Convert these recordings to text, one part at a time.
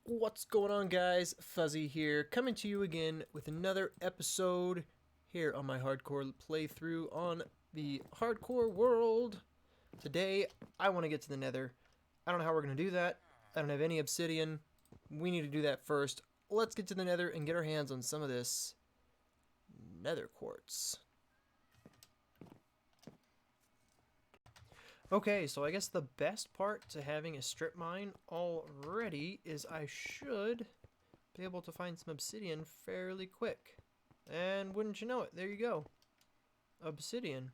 What's going on, guys? Fuzzy here, coming to you again with another episode here on my hardcore playthrough on the hardcore world. Today, I want to get to the nether. I don't know how we're going to do that. I don't have any obsidian. We need to do that first. Let's get to the nether and get our hands on some of this nether quartz. Okay, so I guess the best part to having a strip mine already is I should be able to find some obsidian fairly quick. And wouldn't you know it, there you go. Obsidian.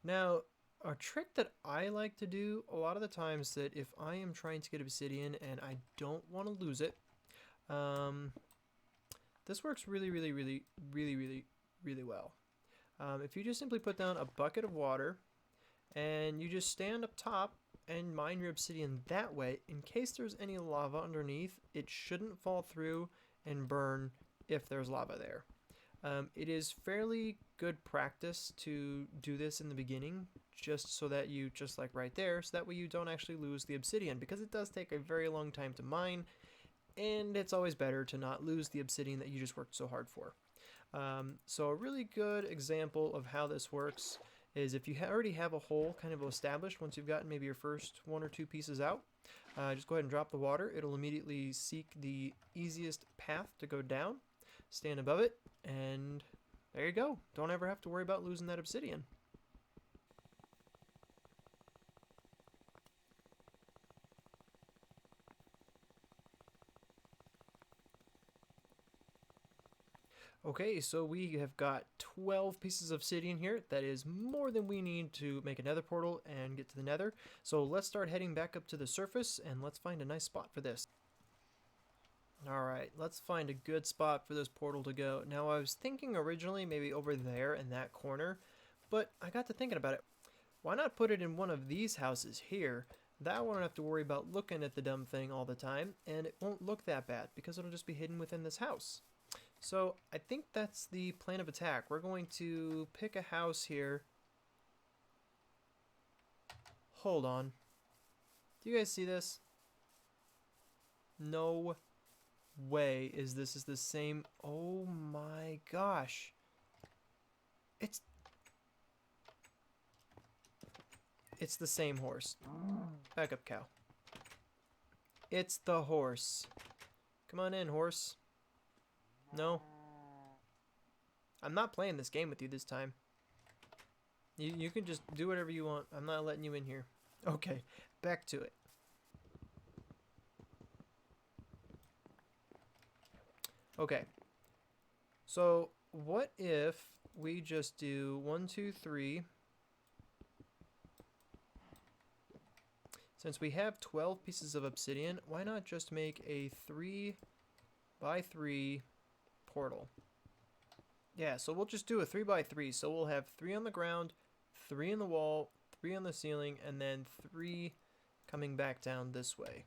Now, a trick that I like to do a lot of the times that if I am trying to get obsidian and I don't want to lose it, this works really well. If you just simply put down a bucket of water and you just stand up top and mine your obsidian that way, in case there's any lava underneath, it shouldn't fall through and burn if there's lava there. It is fairly good practice to do this in the beginning, just so that you, just like right there, so that way you don't actually lose the obsidian, because it does take a very long time to mine, and it's always better to not lose the obsidian that you just worked so hard for. So a really good example of how this works is if you already have a hole kind of established, once you've gotten maybe your first one or two pieces out, just go ahead and drop the water. It'll immediately seek the easiest path to go down, stand above it, and there you go. Don't ever have to worry about losing that obsidian. Okay, so we have got 12 pieces of obsidian here. That is more than we need to make a nether portal and get to the nether. So let's start heading back up to the surface and let's find a nice spot for this. Alright, let's find a good spot for this portal to go. Now, I was thinking originally maybe over there in that corner, but I got to thinking about it. Why not put it in one of these houses here? That way I don't have to worry about looking at the dumb thing all the time, and it won't look that bad because it'll just be hidden within this house. So I think that's the plan of attack. We're going to pick a house here. Hold on. Do you guys see this? No way is this is the same. Oh my gosh. It's the same horse. Back up, cow. It's the horse. Come on in, horse. No. I'm not playing this game with you this time. You can just do whatever you want. I'm not letting you in here. Okay, back to it. Okay. So, what if we just do 1, 2, 3. Since we have 12 pieces of obsidian, why not just make a 3 by 3 portal? Yeah, so we'll just do a 3 by 3. So we'll have 3 on the ground, 3 in the wall, 3 on the ceiling, and then 3 coming back down this way.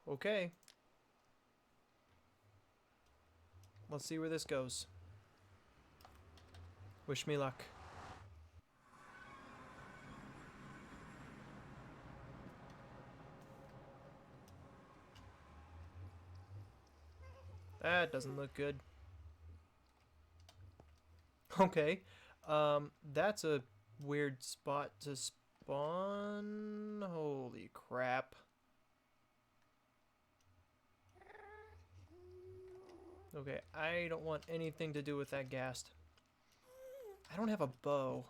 Okay. Let's see where this goes. Wish me luck. That doesn't look good. Okay. That's a weird spot to spawn. Holy crap. Okay, I don't want anything to do with that ghast. I don't have a bow.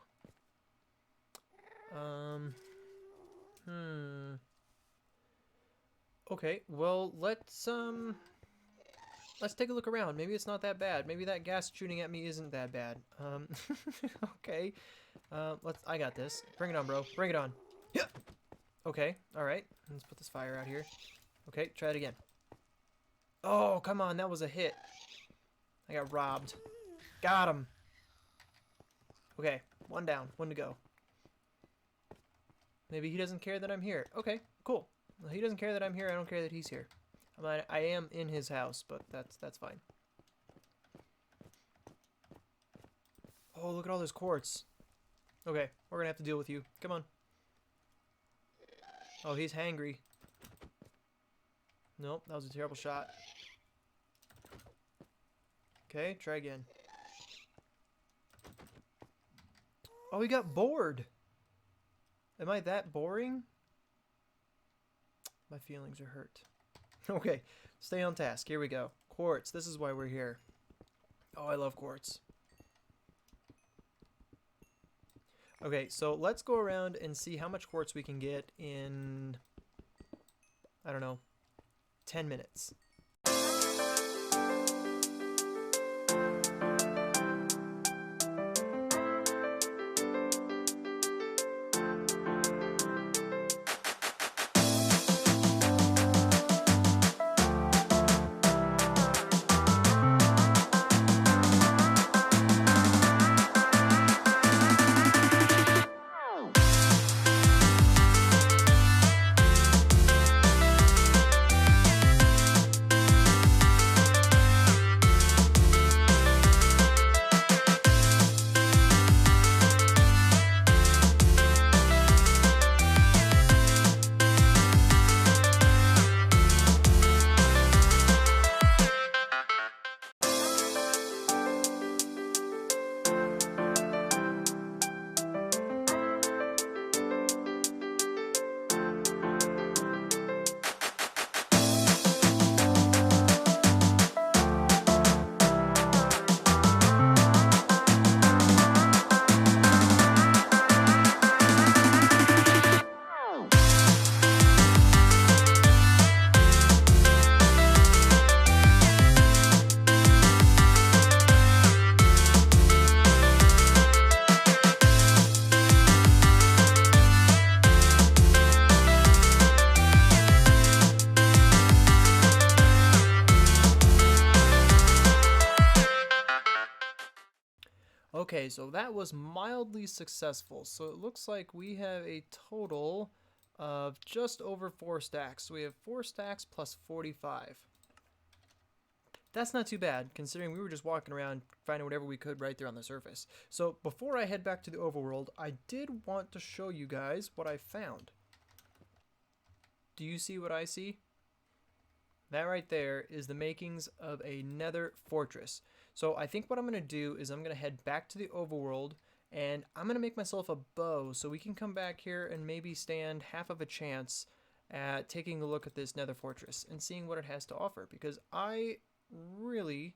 Okay, well, let's take a look around. Maybe it's not that bad. Maybe that ghast shooting at me isn't that bad. Okay. I got this. Bring it on, bro. Bring it on. Yeah. Okay, alright. Let's put this fire out here. Okay, try it again. Oh, come on, that was a hit. I got robbed. Got him. Okay, one down, one to go. Maybe he doesn't care that I'm here. Okay, cool. Well, he doesn't care that I'm here. I don't care that he's here. I am in his house, but that's fine. Oh, look at all this quartz. Okay, we're gonna have to deal with you. Come on. Oh, he's hangry. Nope, that was a terrible shot. Okay, try again. Oh, we got bored. Am I that boring? My feelings are hurt. Okay, stay on task. Here we go. Quartz. This is why we're here. Oh, I love quartz. Okay, so let's go around and see how much quartz we can get in, I don't know, 10 minutes. Okay, so that was mildly successful. So it looks like we have a total of just over 4 stacks. So we have 4 stacks plus 45. That's not too bad, considering we were just walking around finding whatever we could right there on the surface. So before I head back to the overworld, I did want to show you guys what I found. Do you see what I see? That right there is the makings of a nether fortress. So I think what I'm going to do is I'm going to head back to the overworld and I'm going to make myself a bow so we can come back here and maybe stand half of a chance at taking a look at this nether fortress and seeing what it has to offer, because I really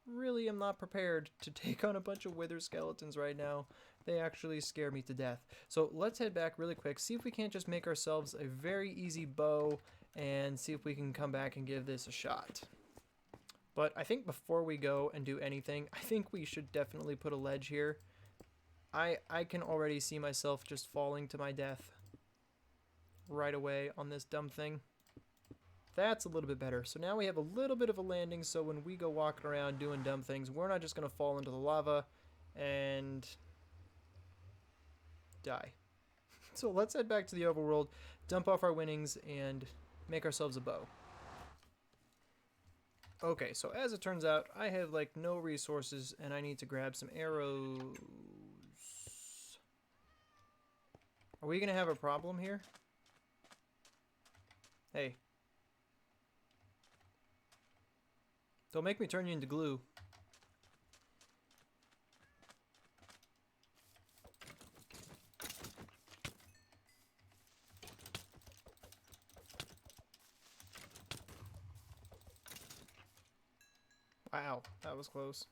am not prepared to take on a bunch of wither skeletons right now. They actually scare me to death. So let's head back really quick, see if we can't just make ourselves a very easy bow and see if we can come back and give this a shot. But I think before we go and do anything, I think we should definitely put a ledge here. I can already see myself just falling to my death right away on this dumb thing. That's a little bit better. So now we have a little bit of a landing, so when we go walking around doing dumb things, we're not just going to fall into the lava and die. So let's head back to the overworld, dump off our winnings, and make ourselves a bow. Okay, so as it turns out, I have like no resources and I need to grab some arrows. Are we gonna have a problem here? Hey. Don't make me turn you into glue. Wow, that was close.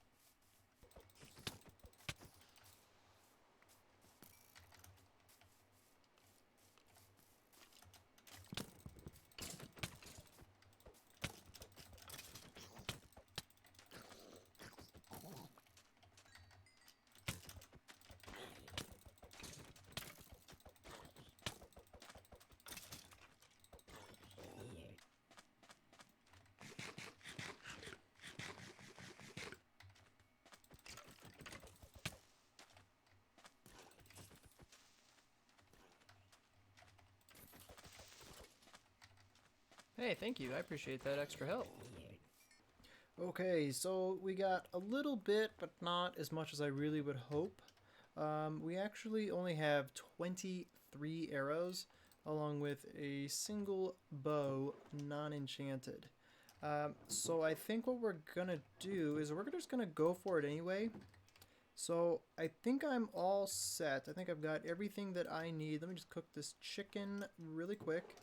Hey, thank you. I appreciate that extra help. Okay, so we got a little bit, but not as much as I really would hope. We actually only have 23 arrows. along with a single bow, non-enchanted. So I think what we're gonna do is we're just gonna go for it anyway. So I think I'm all set. I think I've got everything that I need. Let me just cook this chicken really quick.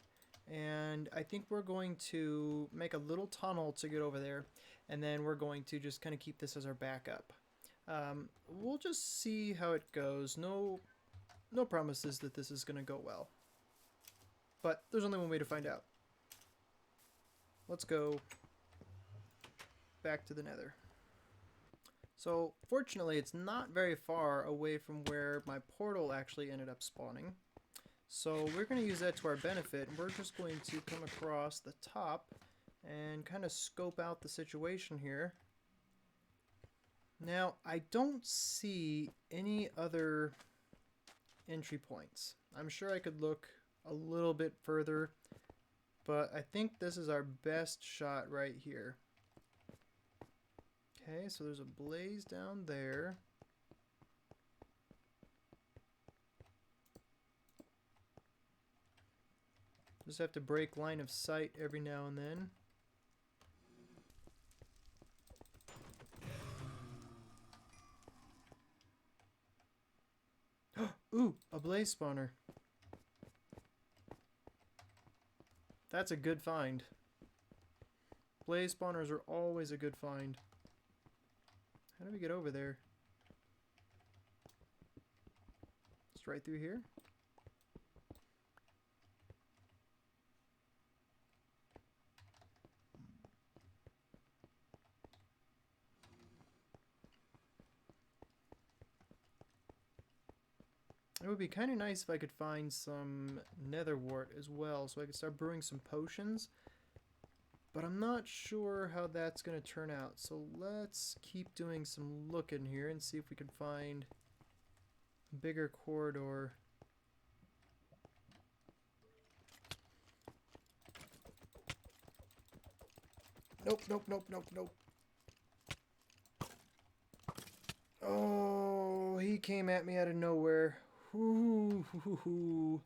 And I think we're going to make a little tunnel to get over there. And then we're going to just kind of keep this as our backup. We'll just see how it goes. No promises that this is going to go well. But there's only one way to find out. Let's go back to the nether. So fortunately it's not very far away from where my portal actually ended up spawning. So we're going to use that to our benefit, and we're just going to come across the top and kind of scope out the situation here. Now I don't see any other entry points. I'm sure I could look a little bit further, but I think this is our best shot right here. Okay, so there's a blaze down there. Just have to break line of sight every now and then. Ooh, a blaze spawner. That's a good find. Blaze spawners are always a good find. How do we get over there? Just right through here? It would be kind of nice if I could find some nether wart as well, so I could start brewing some potions. But I'm not sure how that's going to turn out, so let's keep doing some looking here and see if we can find a bigger corridor. Nope, nope, nope, nope, nope. Oh, he came at me out of nowhere. Ooh,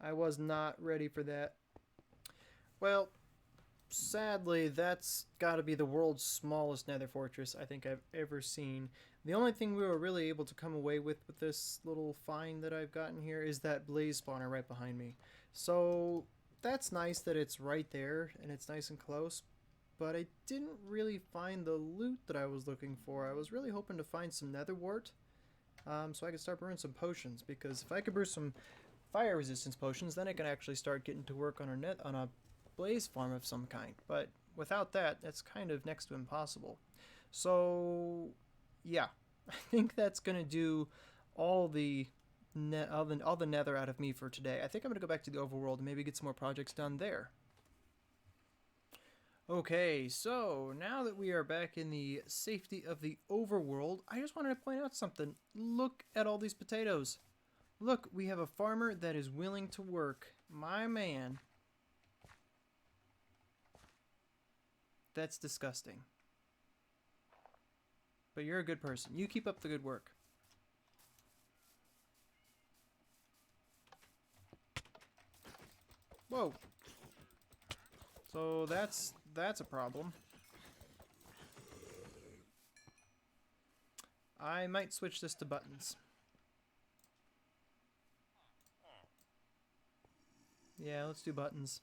I was not ready for that. Well, sadly, that's got to be the world's smallest nether fortress I think I've ever seen. The only thing we were really able to come away with this little find that I've gotten here is that blaze spawner right behind me. So that's nice that it's right there and it's nice and close, but I didn't really find the loot that I was looking for. I was really hoping to find some nether wart, so I could start brewing some potions, because if I could brew some fire resistance potions, then I can actually start getting to work on a blaze farm of some kind. But without that, that's kind of next to impossible. So yeah, I think that's gonna do all the nether out of me for today. I think I'm gonna go back to the overworld and maybe get some more projects done there. Okay, so now that we are back in the safety of the overworld, I just wanted to point out something. Look at all these potatoes. Look, we have a farmer that is willing to work. My man. That's disgusting. But you're a good person. You keep up the good work. Whoa. So that's a problem. I might switch this to buttons. Yeah, let's do buttons.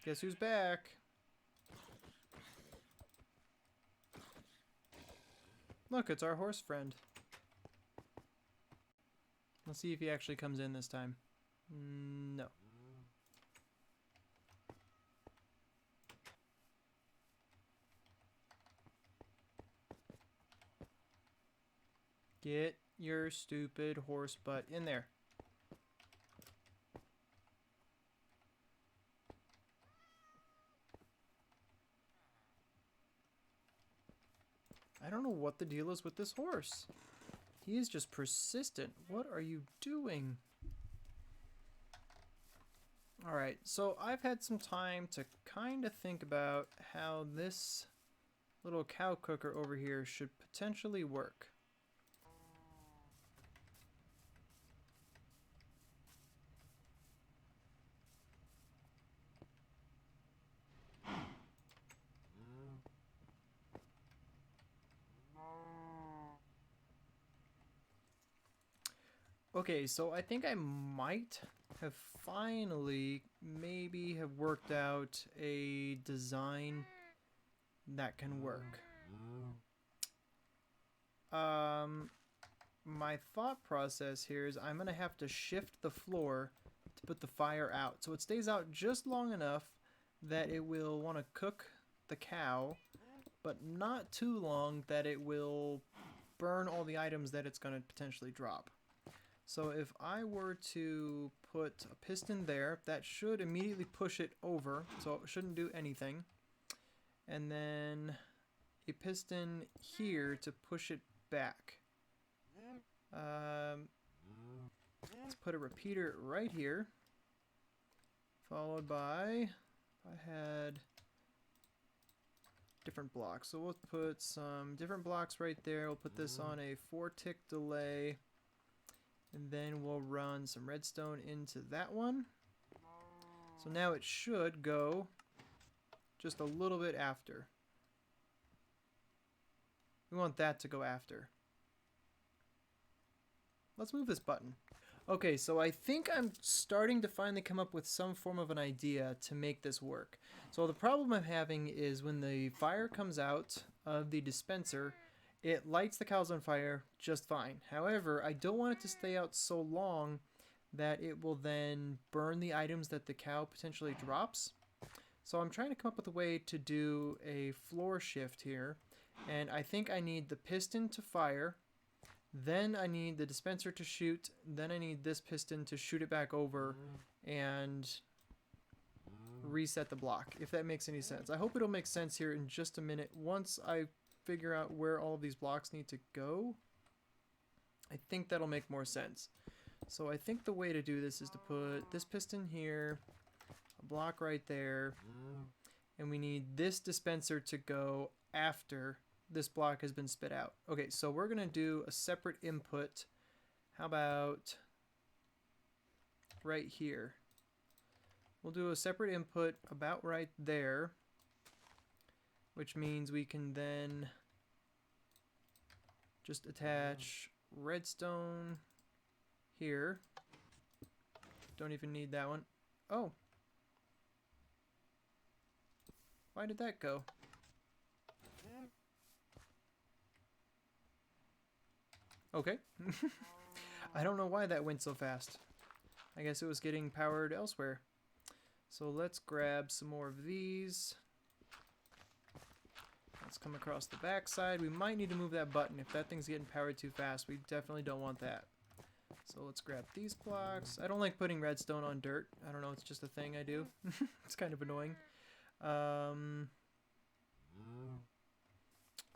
Guess who's back? Look, it's our horse friend. Let's see if he actually comes in this time. No. Get your stupid horse butt in there. I don't know what the deal is with this horse. He is just persistent. What are you doing? Alright, so I've had some time to kind of think about how this little cow cooker over here should potentially work. Okay, so I think I might have finally maybe have worked out a design that can work. My thought process here is I'm gonna have to shift the floor to put the fire out, so it stays out just long enough that it will want to cook the cow, but not too long that it will burn all the items that it's gonna potentially drop. So if I were to put a piston there, that should immediately push it over, so it shouldn't do anything. And then a piston here to push it back. Let's put a repeater right here, followed by, if I had different blocks, so we'll put some different blocks right there. We'll put this on a 4-tick delay. And then we'll run some redstone into that one. So now it should go just a little bit after. We want that to go after. Let's move this button. Okay, so I think I'm starting to finally come up with some form of an idea to make this work. So the problem I'm having is when the fire comes out of the dispenser, it lights the cows on fire just fine. However, I don't want it to stay out so long that it will then burn the items that the cow potentially drops. So I'm trying to come up with a way to do a floor shift here. And I think I need the piston to fire. Then I need the dispenser to shoot. Then I need this piston to shoot it back over and reset the block, if that makes any sense. I hope it'll make sense here in just a minute. Once I figure out where all of these blocks need to go, I think that'll make more sense. So I think the way to do this is to put this piston here, a block right there, and we need this dispenser to go after this block has been spit out. Okay, so we're gonna do a separate input. How about right here? We'll do a separate input about right there, which means we can then just attach redstone here. Don't even need that one. Oh. Why did that go? Okay. I don't know why that went so fast. I guess it was getting powered elsewhere. So let's grab some more of these. Let's come across the back side. We might need to move that button. If that thing's getting powered too fast, we definitely don't want that. So let's grab these blocks. I don't like putting redstone on dirt. I don't know, it's just a thing I do. It's kind of annoying. I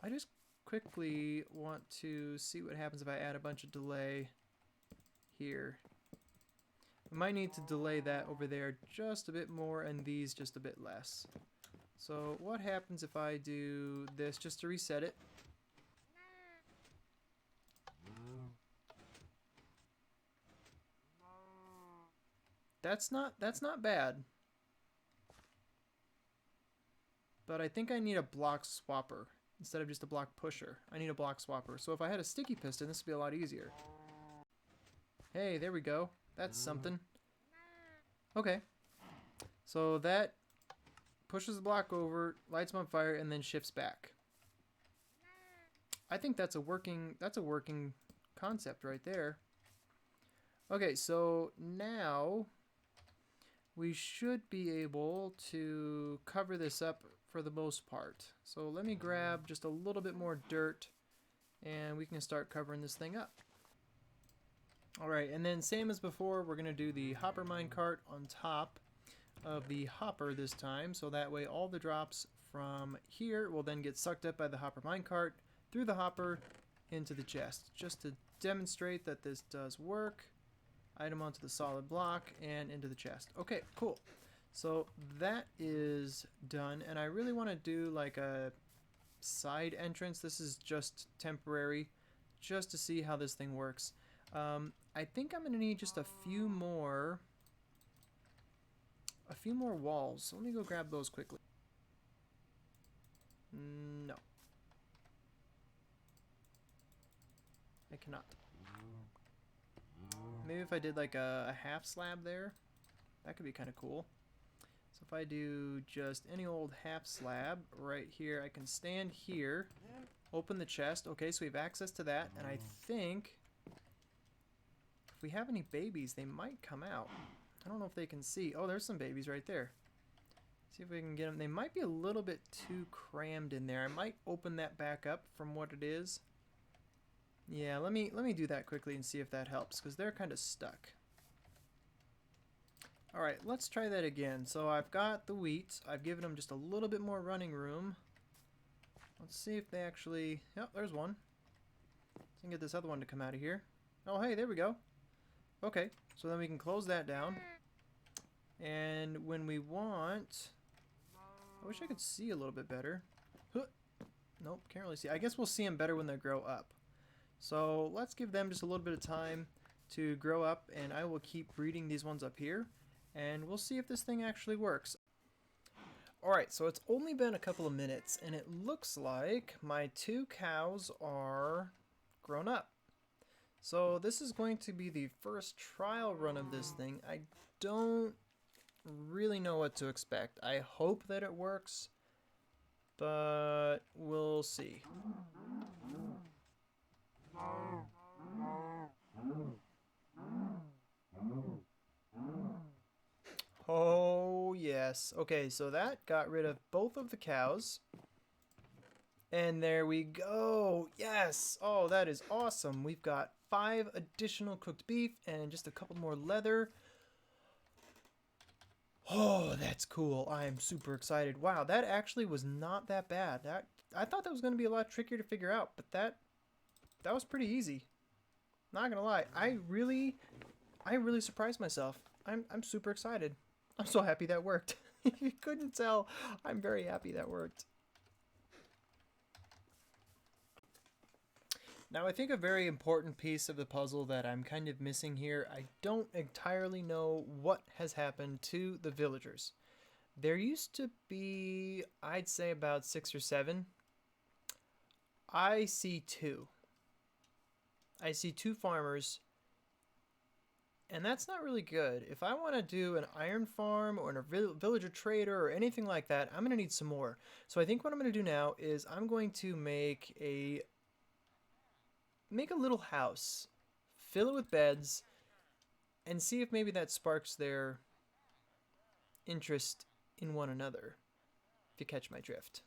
just quickly want to see what happens if I add a bunch of delay here. We might need to delay that over there just a bit more and these just a bit less. So what happens if I do this just to reset it? That's not bad. But I think I need a block swapper instead of just a block pusher. I need a block swapper. So if I had a sticky piston, this would be a lot easier. Hey, there we go. That's something. Okay. So that pushes the block over, lights them on fire, and then shifts back. I think that's a working concept right there. Okay, so now we should be able to cover this up for the most part. So let me grab just a little bit more dirt and we can start covering this thing up. Alright, and then same as before, we're going to do the hopper minecart on top of the hopper this time, so that way all the drops from here will then get sucked up by the hopper minecart through the hopper into the chest. Just to demonstrate that this does work, item onto the solid block and into the chest. Okay, cool. So that is done, and I really want to do like a side entrance. This is just temporary, just to see how this thing works. I think I'm gonna need just a few more walls. So let me go grab those quickly. No, I cannot. Maybe if I did like a half slab there, that could be kind of cool. So if I do just any old half slab right here, I can stand here, open the chest. Okay, so we have access to that, and I think if we have any babies, they might come out. I don't know if they can see. Oh, there's some babies right there. See if we can get them. They might be a little bit too crammed in there. I might open that back up from what it is. Yeah, let me do that quickly and see if that helps, because they're kind of stuck. Alright, let's try that again. So I've got the wheat. I've given them just a little bit more running room. Let's see if they actually... Yep, there's one. Let's get this other one to come out of here. Oh, hey, there we go. Okay, so then we can close that down. And when we want... I wish I could see a little bit better. Huh. Nope, can't really see. I guess we'll see them better when they grow up. So let's give them just a little bit of time to grow up, and I will keep breeding these ones up here, and we'll see if this thing actually works. Alright, so it's only been a couple of minutes, and it looks like my 2 cows are grown up. So this is going to be the first trial run of this thing. I don't really know what to expect. I hope that it works, but we'll see. Oh, yes. Okay, so that got rid of both of the cows. And there we go. Yes. Oh, that is awesome. We've got 5 additional cooked beef and just a couple more leather. Oh, that's cool. I am super excited. Wow, that actually was not that bad. I thought that was going to be a lot trickier to figure out, but that was pretty easy. Not gonna lie, I really surprised myself. I'm super excited. I'm so happy that worked. If you couldn't tell, I'm very happy that worked. Now, I think a very important piece of the puzzle that I'm kind of missing here, I don't entirely know what has happened to the villagers. There used to be, I'd say about 6 or 7. I see 2. I see 2 farmers, and that's not really good. If I want to do an iron farm or a villager trader or anything like that, I'm going to need some more. So I think what I'm going to do now is I'm going to make a little house, fill it with beds, and see if maybe that sparks their interest in one another, if you catch my drift.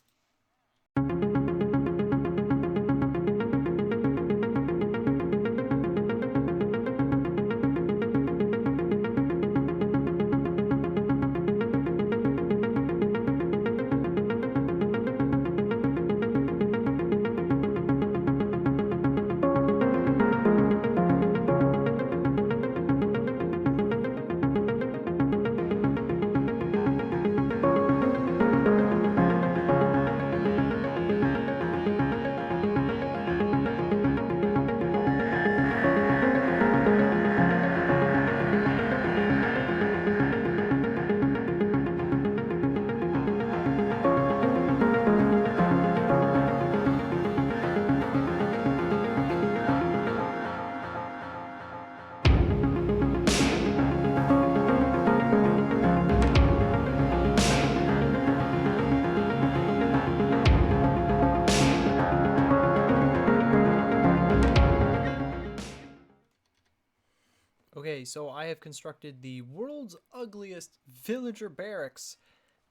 Okay, so I have constructed the world's ugliest villager barracks,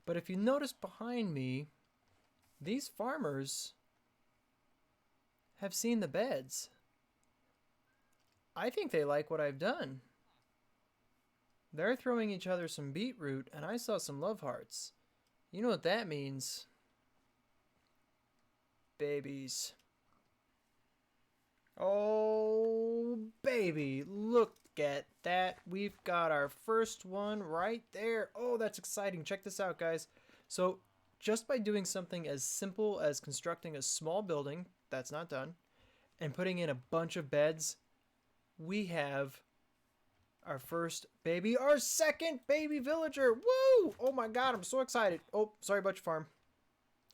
but if you notice behind me, these farmers have seen the beds. I think they like what I've done. They're throwing each other some beetroot, and I saw some love hearts. You know what that means? Babies. Oh, baby, look at that. We've got our first one right there. Oh, that's exciting. Check this out, guys. So just by doing something as simple as constructing a small building that's not done and putting in a bunch of beds, we have our first baby, our second baby villager. Woo! Oh my god, I'm so excited. Oh, sorry about your farm.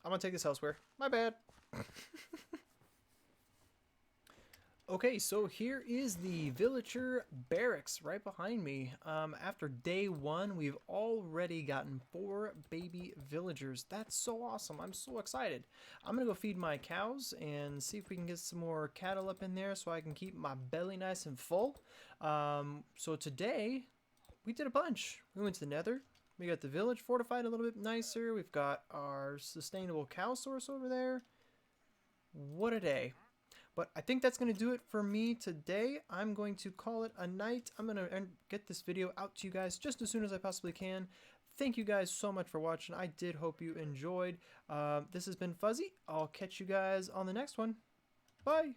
I'm gonna take this elsewhere. My bad. Okay, so here is the villager barracks right behind me. After day 1, we've already gotten 4 baby villagers. That's so awesome. I'm so excited. I'm going to go feed my cows and see if we can get some more cattle up in there so I can keep my belly nice and full. So today, we did a bunch. We went to the nether. We got the village fortified a little bit nicer. We've got our sustainable cow source over there. What a day. But I think that's going to do it for me today. I'm going to call it a night. I'm going to get this video out to you guys just as soon as I possibly can. Thank you guys so much for watching. I did hope you enjoyed. This has been Fuzzy. I'll catch you guys on the next one. Bye.